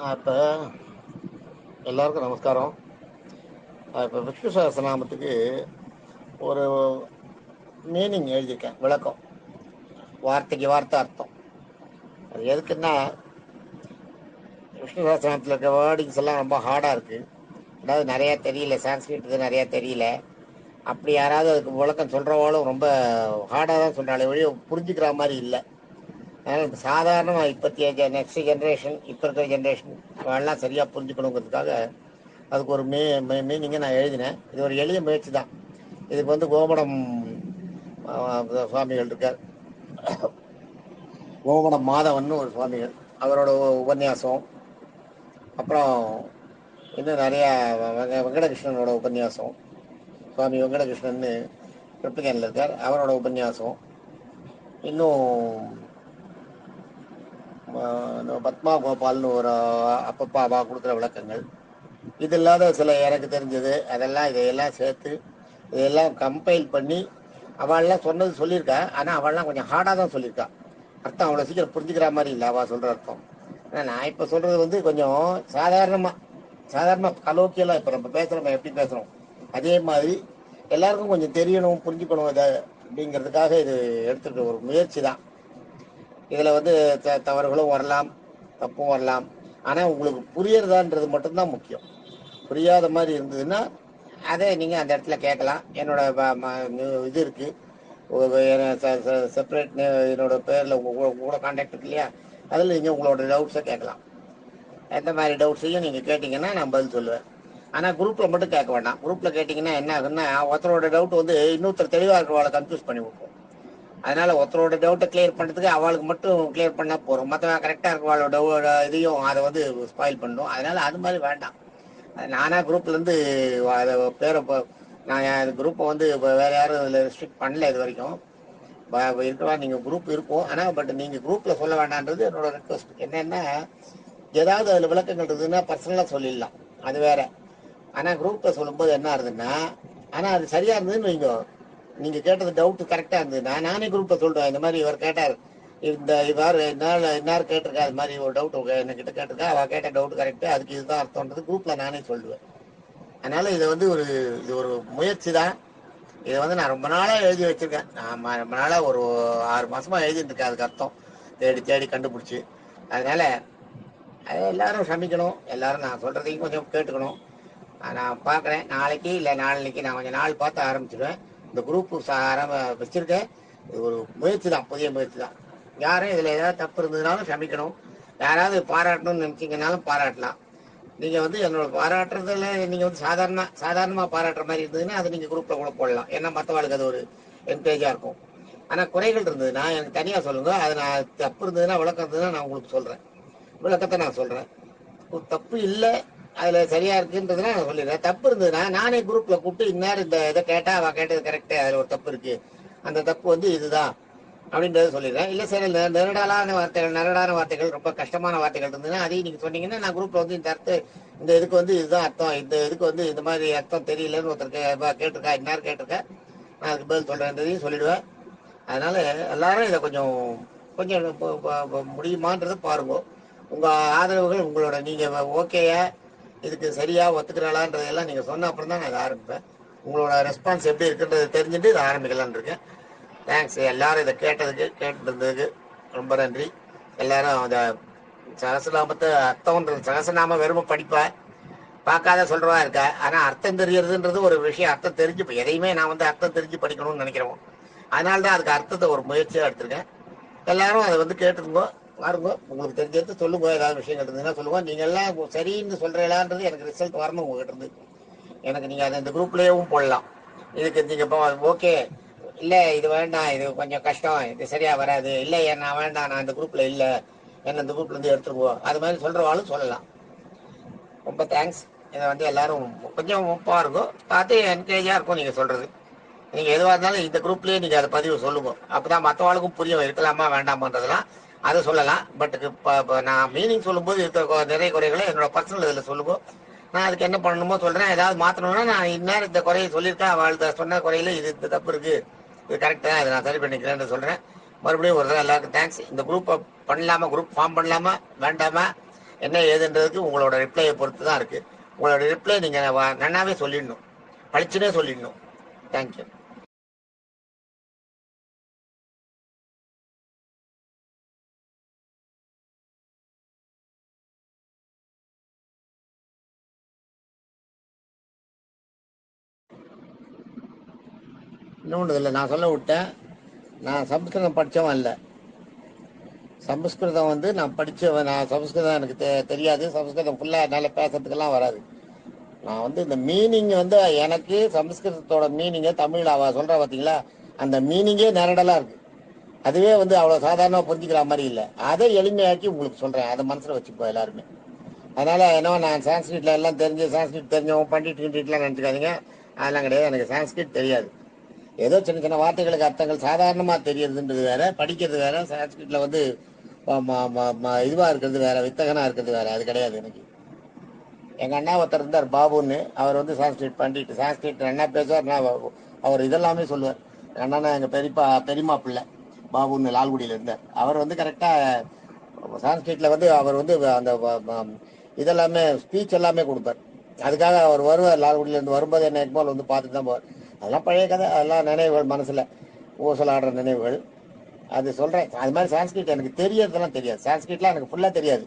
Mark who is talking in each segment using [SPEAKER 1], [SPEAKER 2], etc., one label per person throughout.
[SPEAKER 1] இப்போ எல்லாருக்கும் நமஸ்காரம். இப்போ விஷ்ணு சஹஸ்ரநாமத்துக்கு ஒரு மீனிங் எழுதியிருக்கேன், விளக்கம், வார்த்தைக்கு வார்த்தை அர்த்தம். அது எதுக்குன்னா, விஷ்ணு சஹஸ்ரநாமத்தில் இருக்க வேர்டிங்ஸ் எல்லாம் ரொம்ப ஹார்டாக இருக்குது. அதாவது நிறையா தெரியல, சான்ஸ்கிரிட் இது நிறையா தெரியல. அப்படி யாராவது அதுக்கு விளக்கம் சொல்கிறவாலும் ரொம்ப ஹார்டாக தான் சொல்கிறாலே வழி புரிஞ்சுக்கிற மாதிரி இல்லை. அதனால் சாதாரணமாக இப்போத்திய நெக்ஸ்ட் ஜென்ரேஷன், இப்போ இருக்கிற ஜென்ரேஷன் எல்லாம் சரியாக புரிஞ்சுக்கணுங்கிறதுக்காக அதுக்கு ஒரு மீனிங்கை நான் எழுதினேன். இது ஒரு எளிய முயற்சி தான். இதுக்கு வந்து கோமடம் சுவாமிகள் இருக்கார், கோமடம் மாதவன் ஒரு சுவாமிகள், அவரோட உபன்யாசம், அப்புறம் இன்னும் நிறையா வெங்கடகிருஷ்ணனோட உபன்யாசம், சுவாமி வெங்கடகிருஷ்ணன் கிருப்பிகனில் இருக்கார், அவரோட உபன்யாசம், இன்னும் பத்மா கோபால்னு ஒரு அப்பப்பா அவா கொடுக்குற விளக்கங்கள், இது இல்லாத சில எனக்கு தெரிஞ்சது அதெல்லாம் இதையெல்லாம் சேர்த்து இதையெல்லாம் கம்பைல் பண்ணி அவள்லாம் சொன்னது சொல்லியிருக்கா. ஆனால் அவள்லாம் கொஞ்சம் ஹார்டாக தான் சொல்லியிருக்கா. அர்த்தம் அவ்வளோ சீக்கிரம் புரிஞ்சுக்கிற மாதிரி இல்லை அவள் சொல்கிற அர்த்தம். ஆனால் நான் இப்போ சொல்கிறது வந்து கொஞ்சம் சாதாரணமாக கலோக்கியெல்லாம் இப்போ நம்ம பேசுகிறோம், எப்படி பேசுகிறோம் அதே மாதிரி எல்லாருக்கும் கொஞ்சம் தெரியணும், புரிஞ்சுக்கணும் இதை அப்படிங்கிறதுக்காக இது எடுத்துக்கிற ஒரு முயற்சி தான். இதில் வந்து தவறுகளும் வரலாம், தப்பும் வரலாம். ஆனால் உங்களுக்கு புரியறதான்றது மட்டும்தான் முக்கியம். புரியாத மாதிரி இருந்ததுன்னா அதை நீங்கள் அந்த இடத்துல கேட்கலாம். என்னோட இது இருக்குது, செப்பரேட் என்னோட பேரில் உங்களோட கான்டாக்ட் இருக்கு இல்லையா, அதில் நீங்கள் உங்களோட டவுட்ஸை கேட்கலாம். எந்த மாதிரி டவுட்ஸையும் நீங்கள் கேட்டிங்கன்னா நான் பதில் சொல்லுவேன். ஆனால் குரூப்பில் மட்டும் கேட்க வேண்டாம். குரூப்பில் கேட்டிங்கன்னா என்ன ஆகுன்னா, ஒருத்தரோட டவுட் வந்து இன்னொருத்தர் தெளிவாக இருக்கிறவளை கன்ஃபியூஸ் பண்ணி விட்டுரும். அதனால ஒருத்தரோட டவுட்டை கிளியர் பண்ணுறதுக்கு அவளுக்கு மட்டும் கிளியர் பண்ணால் போகிறோம், மற்றவங்க கரெக்டாக இருக்கிறவளோட இதையும் அதை வந்து ஸ்பாயில் பண்ணும். அதனால அது மாதிரி வேண்டாம். நானாக குரூப்லேருந்து அதை பேரை நான் குரூப்பை வந்து இப்போ வேறு யாரும் இதில் ரெஸ்ட்ரிக்ட் பண்ணல இது வரைக்கும். இருக்கிறவா நீங்கள் குரூப் இருக்கும், ஆனால் பட் நீங்கள் குரூப்பில் சொல்ல வேண்டான்றது என்னோட ரெக்வஸ்ட். என்னென்னா, ஏதாவது அதில் விளக்கங்கள் இருந்ததுன்னா பர்சனலாக சொல்லிடலாம், அது வேற. ஆனால் குரூப்பில் சொல்லும்போது என்ன ஆகுதுன்னா, ஆனால் அது சரியாக இருந்ததுன்னு நீங்கள் கேட்டது டவுட்டு கரெக்டாக இருந்ததுன்னா நானே குரூப்பில் சொல்லிடுவேன், இந்த மாதிரி இவர் கேட்டார், இவ்வாறு இன்னார் கேட்டிருக்கா, அது மாதிரி ஒரு டவுட் என்கிட்ட கேட்டிருக்கா, அவள் கேட்ட டவுட் கரெக்டு, அதுக்கு இதுதான் அர்த்தம்ன்றது குரூப்பில் நானே சொல்லுவேன். அதனால் இதை வந்து இது ஒரு முயற்சி தான். இதை வந்து நான் ரொம்ப நாளாக எழுதி வச்சுருக்கேன். நான் ரொம்ப நாளாக ஒரு 6 மாதமாக எழுதிட்டு இருக்கேன் அதுக்கு அர்த்தம் தேடி தேடி கண்டுபிடிச்சி. அதனால் அதை எல்லாரும் சமைக்கணும், எல்லாரும் நான் சொல்கிறதையும் கொஞ்சம் கேட்டுக்கணும். நான் பார்க்குறேன், நாளைக்கு இல்லை நாளைக்கு நான் கொஞ்சம் நாள் பார்த்து ஆரம்பிச்சிடுவேன். இந்த குரூப்பு வச்சுருக்கேன். இது ஒரு முயற்சி தான், புதிய முயற்சி தான். யாரும் இதில் ஏதாவது தப்பு இருந்ததுனாலும் சமைக்கணும். யாராவது பாராட்டணும்னு நினச்சிங்கனாலும் பாராட்டலாம். நீங்கள் வந்து என்னோட பாராட்டுறதுல நீங்கள் வந்து சாதாரணமாக பாராட்டுற மாதிரி இருந்ததுன்னா அதை நீங்கள் குரூப்பில் கூட போடலாம். ஏன்னா மற்றவாளுக்கு அது ஒரு என்கரேஜாக இருக்கும். ஆனால் குறைகள் இருந்ததுன்னா எனக்கு தனியாக சொல்லுங்கள். அது நான் தப்பு இருந்ததுன்னா விளக்கம் இருந்ததுன்னா நான் உங்களுக்கு சொல்கிறேன், விளக்கத்தை நான் சொல்கிறேன். தப்பு இல்லை, அதில் சரியாக இருக்குன்றதுனா நான் சொல்லிடுறேன். தப்பு இருந்ததுன்னா நானே குரூப்பில் கூப்பிட்டு இந்நேரம் இந்த இதை கேட்டால் அவள் கேட்டது கரெக்டு, அதில் ஒரு தப்பு இருக்குது, அந்த தப்பு வந்து இதுதான் அப்படின்றத சொல்லிடுறேன். இல்லை சார் நெருடான வார்த்தைகள் ரொம்ப கஷ்டமான வார்த்தைகள் இருந்ததுன்னா அதையும் நீங்கள் சொன்னீங்கன்னா நான் குரூப்பில் வந்து இந்த இதுக்கு வந்து இதுதான் அர்த்தம், இந்த இதுக்கு வந்து இந்த மாதிரி அர்த்தம் தெரியலன்னு ஒருத்தர் கேட்டிருக்கா, இந்நேரம் கேட்டிருக்கேன், நான் அதுக்கு பதில் சொல்கிறேன்றதையும் சொல்லிவிடுவேன். அதனால் எல்லாரும் இதை கொஞ்சம் கொஞ்சம் முடியுமான்றதை பாருங்க. உங்கள் ஆதரவுகள் உங்களோட, நீங்கள் ஓகேயா இதுக்கு சரியாக ஒத்துக்கிறாளான்றதெல்லாம் நீங்கள் சொன்ன அப்புறம் தான் நான் இதை ஆரம்பிப்பேன். உங்களோட ரெஸ்பான்ஸ் எப்படி இருக்குன்றது தெரிஞ்சுட்டு இதை ஆரம்பிக்கலான்னு இருக்கேன். தேங்க்ஸ். எல்லாரும் இதை கேட்டுருந்ததுக்கு ரொம்ப நன்றி. எல்லாரும் அந்த சகசநாமத்தை அர்த்தம்ன்றது, சகசநாமம் வெறும படிப்பேன், பார்க்காத சொல்கிறவா இருக்கா. ஆனால் அர்த்தம் தெரியறதுன்றது ஒரு விஷயம். அர்த்தம் தெரிஞ்சு எதையுமே நான் வந்து அர்த்தம் தெரிஞ்சு படிக்கணும்னு நினைக்கிறோம். அதனால தான் அதுக்கு அர்த்தத்தை ஒரு முயற்சியாக எடுத்திருக்கேன். எல்லாரும் அதை வந்து கேட்டுருங்கோ, பாருங்க, உங்களுக்கு தெரிஞ்சது சொல்லுங்க. ஏதாவது விஷயங்கள் இருந்ததுன்னா சொல்லுங்க. நீங்கள் எல்லாம் சரின்னு சொல்கிறீங்களான்றது எனக்கு ரிசல்ட் வரணும் உங்ககிட்ட இருந்து. எனக்கு நீங்கள் அதை இந்த குரூப்லேயும் போடலாம். இதுக்கு நீங்கள் இப்போ ஓகே இல்லை இது வேண்டாம், இது கொஞ்சம் கஷ்டம், இது சரியா வராது, இல்லை நான் வேண்டாம், நான் இந்த குரூப்ல இல்லை, என்ன இந்த குரூப்ல இருந்து எடுத்துருவோம், அது மாதிரி சொல்றவாளும் சொல்லலாம். ரொம்ப தேங்க்ஸ். இதை வந்து எல்லாரும் கொஞ்சம் பாருங்க, பார்த்து என்கரேஜா இருக்கும் நீங்க சொல்றது. நீங்க எதுவாக இருந்தாலும் இந்த குரூப்லயே நீங்க அதை பதிவு சொல்லுங்க. அப்பதான் மற்றவாளுக்கும் புரியும், இருக்கலாமா வேண்டாமான்றதெல்லாம் அதை சொல்லலாம். பட் நான் மீனிங் சொல்லும்போது இருக்கிற நிறைய குறைகளை என்னோட பர்சனல் இதில் சொல்லுங்க. நான் அதுக்கு என்ன பண்ணணுமோ சொல்றேன். ஏதாவது மாற்றணும்னா நான் இந்நேரம் இந்த குறையை சொல்லியிருக்கேன், அவள் சொன்ன குறையில இது இந்த தப்பு இருக்கு, இது கரெக்டா, அதை நான் சரி பண்ணிக்கிறேன்னு சொல்றேன். மறுபடியும் ஒரு தடவை எல்லாருக்கும் தேங்க்ஸ். இந்த குரூப்பை பண்ணலாமா, குரூப் ஃபார்ம் பண்ணலாமா வேண்டாமா, என்ன ஏதுன்றதுக்கு உங்களோட ரிப்ளையை பொறுத்து தான் இருக்குது. உங்களோட ரிப்ளை நீங்கள் நன்னாவே சொல்லிடணும், படிச்சுனே சொல்லிடணும். தேங்க்யூ. இன்னொன்று இல்லை, நான் சொல்ல விட்டேன், நான் சமஸ்கிருதம் படித்தவன் இல்லை. சமஸ்கிருதம் வந்து நான் படித்தவன். நான் சமஸ்கிருதம் எனக்கு தெரியாது. சமஸ்கிருதம் ஃபுல்லாக என்னால் பேசுறதுக்கெல்லாம் வராது. நான் வந்து இந்த மீனிங் வந்து எனக்கு சமஸ்கிருதத்தோட மீனிங்கை தமிழ் அவ சொல்கிறா பார்த்தீங்களா, அந்த மீனிங்கே நிரடலாக இருக்குது. அதுவே வந்து அவ்வளோ சாதாரணமாக புரிஞ்சுக்கிற மாதிரி இல்லை. அதை எளிமையாக்கி உங்களுக்கு சொல்கிறேன், அதை மனசில் வச்சுப்போம் எல்லாருமே. அதனால் என்னவோ நான் சான்ஸ்கிரிட்டில் எல்லாம் தெரிஞ்சு சான்ஸ்கிரிட் தெரிஞ்சவங்க பண்ணிட்டுலாம் நினச்சிக்காதீங்க. அதெல்லாம் கிடையாது. எனக்கு சான்ஸ்கிரிட் தெரியாது. ஏதோ சின்ன சின்ன வார்த்தைகளுக்கு அர்த்தங்கள் சாதாரணமாக தெரியறதுன்றது வேற, படிக்கிறது வேற. சான்ஸ்கிரிட்டில் வந்து இதுவாக இருக்கிறது வேற, வித்தகனாக இருக்கிறது வேற. அது கிடையாது எனக்கு. எங்கள் அண்ணா ஒருத்தர் இருந்தார் பாபுன்னு. அவர் வந்து சான்ஸ்கிரிட் பண்ணிட்டு சான்ஸ்கிரிட் அண்ணா பேசுவார். அவர் இதெல்லாமே சொல்லுவார். அண்ணா எங்கள் பெரியமா பிள்ளை பாபுன்னு லால்குடியில் இருந்தார். அவர் வந்து கரெக்டாக சான்ஸ்கிரிட்டில் வந்து அவர் வந்து அந்த இதெல்லாமே ஸ்பீச் எல்லாமே கொடுப்பார். அதுக்காக அவர் வருவார், லால்குடியிலேருந்து வரும்போது என்ன எக்பால் வந்து பார்த்துட்டு தான் போவார். அதெல்லாம் பழைய கதை, அதெல்லாம் நினைவுகள் மனசில் ஊசல் ஆடுற நினைவுகள். அது சொல்கிறேன். அது மாதிரி சான்ஸ்கிரிட் எனக்கு தெரியறதெல்லாம் தெரியாது. சான்ஸ்கிரிட்லாம் எனக்கு ஃபுல்லாக தெரியாது,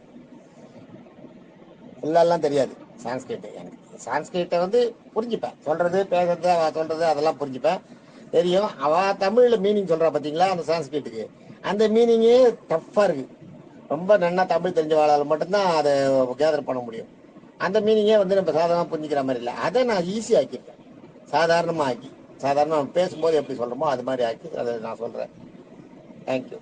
[SPEAKER 1] ஃபுல்லாலாம் தெரியாது சான்ஸ்கிரிட். எனக்கு சான்ஸ்கிரிட்டை வந்து புரிஞ்சுப்பேன், சொல்கிறது பேசுறது அவள் சொல்கிறது அதெல்லாம் புரிஞ்சுப்பேன், தெரியும். அவள் தமிழில் மீனிங் சொல்கிறா பார்த்தீங்களா அந்த சான்ஸ்கிரிட்டுக்கு, அந்த மீனிங்கே டஃப்பாக இருக்குது. ரொம்ப நன்னா தமிழ் தெரிஞ்சவாளால் மட்டும்தான் அதை கேதர் பண்ண முடியும். அந்த மீனிங்கே வந்து நம்ம சாதாரணமாக புரிஞ்சுக்கிற மாதிரி இல்லை. அதை நான் ஈஸியாக ஆக்கியிருக்கேன், சாதாரணமாக ஆக்கி. சாதாரணமாக பேசும்போது எப்படி சொல்கிறோமோ அது மாதிரி ஆக்கி அதை நான் சொல்கிறேன். தேங்க்யூ.